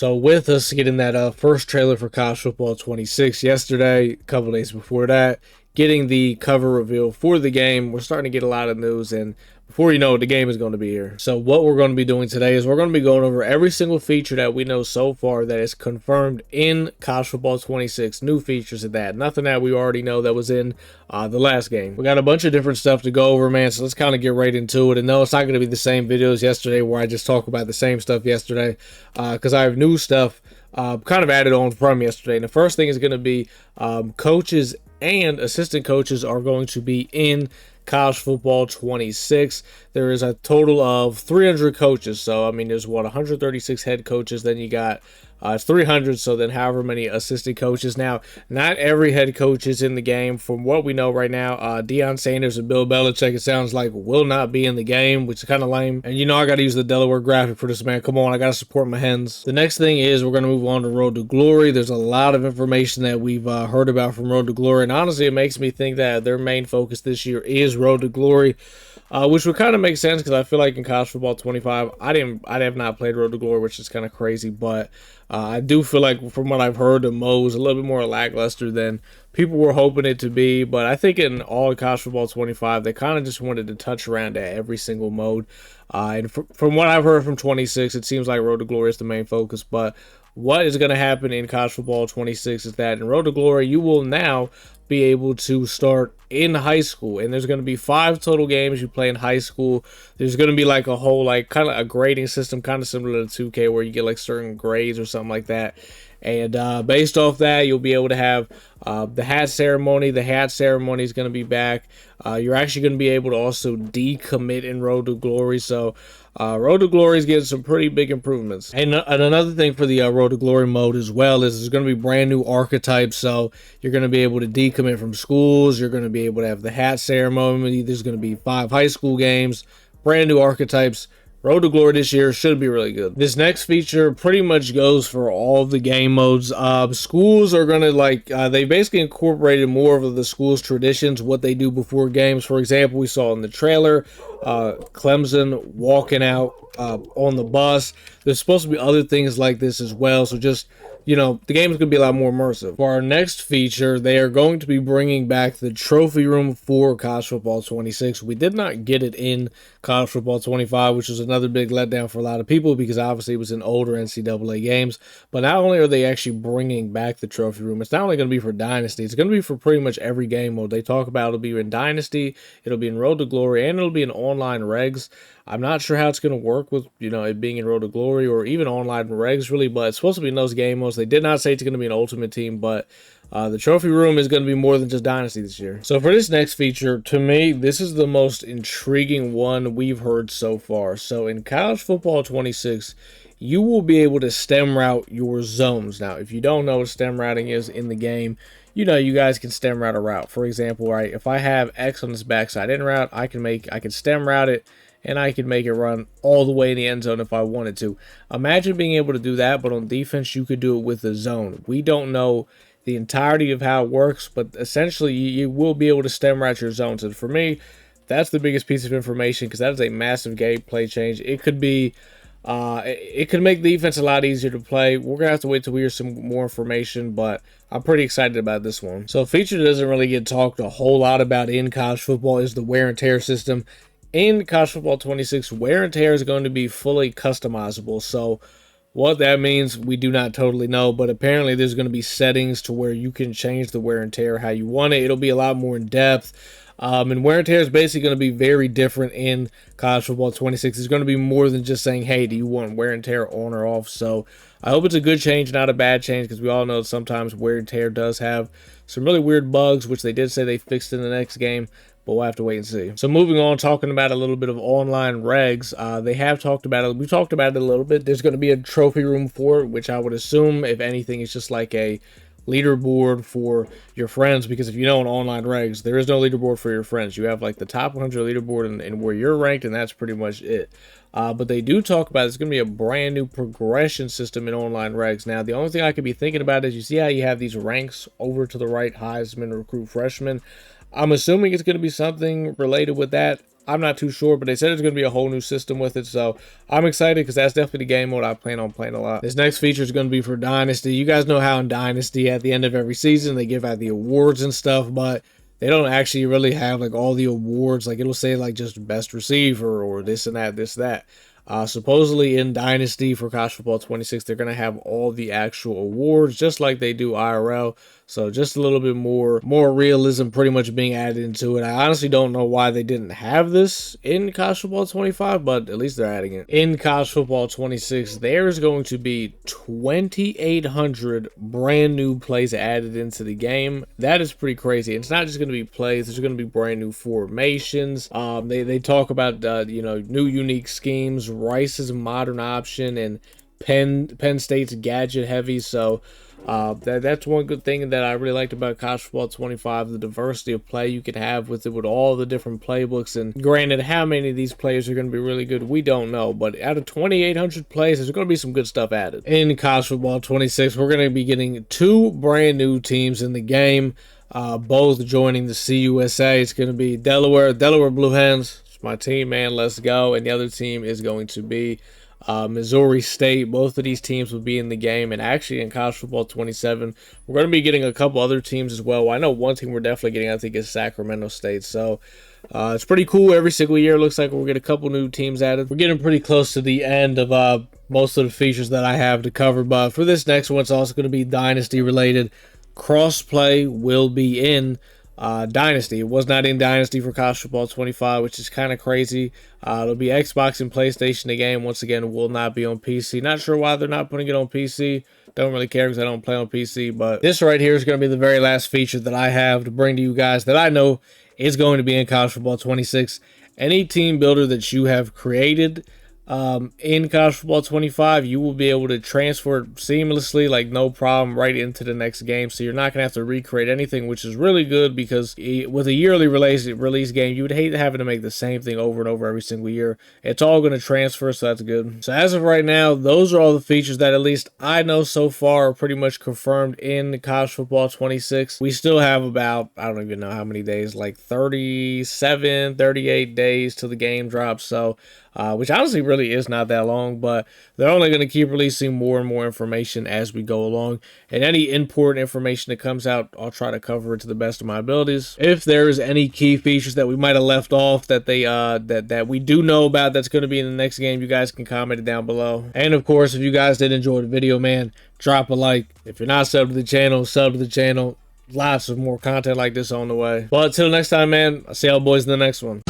So with us getting that first trailer for College Football 26 yesterday, a couple days before that, getting the cover reveal for the game, we're starting to get a lot of news, and before you know it, the game is going to be here. So what we're going to be doing today is we're going to be going over every single feature that we know so far that is confirmed in College Football 26, new features of that. Nothing that we already know that was in the last game. We got a bunch of different stuff to go over, man, so let's kind of get right into it. And no, it's not going to be the same videos yesterday where I just talk about the same stuff yesterday, because I have new stuff kind of added on from yesterday. And the first thing is going to be coaches and assistant coaches are going to be in College Football 26. There is a total of 300 coaches. So, I mean, there's 136 head coaches. Then you got 300, so then however many assistant coaches. Now, not every head coach is in the game. From what we know right now, Deion Sanders and Bill Belichick, it sounds like, will not be in the game, which is kind of lame. And you know I got to use the Delaware graphic for this, man. Come on, I got to support my hens. The next thing is we're going to move on to Road to Glory. There's a lot of information that we've heard about from Road to Glory, and honestly, it makes me think that their main focus this year is Road to Glory. Which would kind of make sense because I feel like in College Football 25, I have not played Road to Glory, which is kind of crazy, but I do feel like from what I've heard, the mode was a little bit more lackluster than people were hoping it to be. But I think in all of College Football 25, they kind of just wanted to touch around at every single mode. And from what I've heard from 26, it seems like Road to Glory is the main focus. But what is going to happen in College Football 26 is that in Road to Glory, you will now be able to start in high school, and there's going to be 5 total games you play in high school. There's going to be like a whole kind of a grading system, kind of similar to 2K, where you get like certain grades or something like that. And based off that, you'll be able to have the hat ceremony. The hat ceremony is going to be back. You're actually going to be able to also decommit in Road to Glory. So Road to Glory is getting some pretty big improvements. And another thing for the Road to Glory mode as well is there's going to be brand new archetypes. So you're going to be able to decommit from schools. You're going to be able to have the hat ceremony. There's going to be 5 high school games, brand new archetypes. Road to Glory this year should be really good. This next feature pretty much goes for all of the game modes. Schools are going to they basically incorporated more of the school's traditions, what they do before games. For example, we saw in the trailer, Clemson walking out on the bus. There's supposed to be other things like this as well. So just, you know, the game is going to be a lot more immersive. For our next feature, they are going to be bringing back the trophy room for College Football 26. We did not get it in College Football 25, which was another big letdown for a lot of people because obviously it was in older NCAA games. But not only are they actually bringing back the trophy room, it's not only going to be for Dynasty, it's going to be for pretty much every game mode. They talk about it'll be in Dynasty, it'll be in Road to Glory, and it'll be in online regs. I'm not sure how it's going to work with, you know, it being in Road to Glory or even online regs, really, but it's supposed to be in those game modes. They did not say it's going to be an Ultimate Team, but the trophy room is going to be more than just Dynasty this year. So for this next feature, to me, this is the most intriguing one we've heard so far. So in College Football 26, you will be able to stem route your zones. Now, if you don't know what stem routing is in the game, you know, you guys can stem route a route. For example, right, if I have X on this backside in route, I can stem route it, and I could make it run all the way in the end zone if I wanted to. Imagine being able to do that, but on defense, you could do it with the zone. We don't know the entirety of how it works, but essentially, you will be able to stem route your zones. And for me, that's the biggest piece of information because that is a massive gameplay change. It could be, it could make the defense a lot easier to play. We're going to have to wait till we hear some more information, but I'm pretty excited about this one. So a feature that doesn't really get talked a whole lot about in college football is the wear and tear system. In College Football 26, wear and tear is going to be fully customizable. So what that means, we do not totally know, but apparently there's going to be settings to where you can change the wear and tear how you want it. It'll be a lot more in depth. And wear and tear is basically going to be very different in College Football 26. It's going to be more than just saying, hey, do you want wear and tear on or off? So I hope it's a good change, not a bad change, because we all know sometimes wear and tear does have some really weird bugs, which they did say they fixed in the next game. But we'll have to wait and see. So moving on, talking about a little bit of online regs. They have talked about it. We talked about it a little bit. There's going to be a trophy room for it, which I would assume, if anything, is just like a leaderboard for your friends. Because if you know in online regs, there is no leaderboard for your friends. You have like the top 100 leaderboard and where you're ranked, and that's pretty much it. But they do talk about it's going to be a brand new progression system in online regs. Now, the only thing I could be thinking about is you see how you have these ranks over to the right, Heisman, recruit, freshman. I'm assuming it's going to be something related with that. I'm not too sure, but they said there's going to be a whole new system with it, so I'm excited because that's definitely the game mode I plan on playing a lot. This next feature is going to be for Dynasty. You guys know how in Dynasty, at the end of every season, they give out the awards and stuff, but they don't actually really have like all the awards. Like it'll say like just best receiver or this and that, this, that. Supposedly in Dynasty for College Football 26, they're going to have all the actual awards just like they do IRL. So just a little bit more realism pretty much being added into it. I honestly don't know why they didn't have this in College Football 25, but at least they're adding it. In College Football 26, there's going to be 2,800 brand new plays added into the game. That is pretty crazy. It's not just going to be plays. There's going to be brand new formations. They talk about, new unique schemes, Rice's modern option, and Penn State's gadget heavy. So that's one good thing that I really liked about College Football 25, the diversity of play you can have with it, with all the different playbooks. And granted, how many of these players are going to be really good, we don't know. But out of 2,800 plays, there's going to be some good stuff added. In College Football 26, we're going to be getting 2 brand new teams in the game, both joining the CUSA. It's going to be Delaware Blue Hens. It's my team, man. Let's go. And the other team is going to be Missouri State. Both of these teams will be in the game, and actually in College Football 27 we're going to be getting a couple other teams as well. I know one team we're definitely getting, I think, is Sacramento State. So it's pretty cool. Every single year it looks like we'll get a couple new teams added. We're getting pretty close to the end of most of the features that I have to cover, but for this next one, it's also going to be Dynasty related. Crossplay will be in Dynasty. It was not in Dynasty for College Football 25, which is kind of crazy. It'll be Xbox and PlayStation. The game, once again, will not be on PC. Not sure why they're not putting it on PC. Don't really care because I don't play on PC. But this right here is going to be the very last feature that I have to bring to you guys that I know is going to be in College Football 26. Any team builder that you have created in College Football 25, you will be able to transfer seamlessly, like no problem, right into the next game. So you're not going to have to recreate anything, which is really good because with a yearly release game, you would hate having to make the same thing over and over every single year. It's all going to transfer, so that's good. So as of right now, those are all the features that at least I know so far are pretty much confirmed in College Football 26. We still have about, I don't even know how many days, like 37, 38 days till the game drops. So which honestly really is not that long, but they're only going to keep releasing more and more information as we go along. And any important information that comes out, I'll try to cover it to the best of my abilities. If there's any key features that we might have left off that they that we do know about that's going to be in the next game, you guys can comment it down below. And of course, if you guys did enjoy the video, man, drop a like. If you're not subbed to the channel, sub to the channel. Lots of more content like this on the way. But until next time, man, I'll see y'all boys in the next one.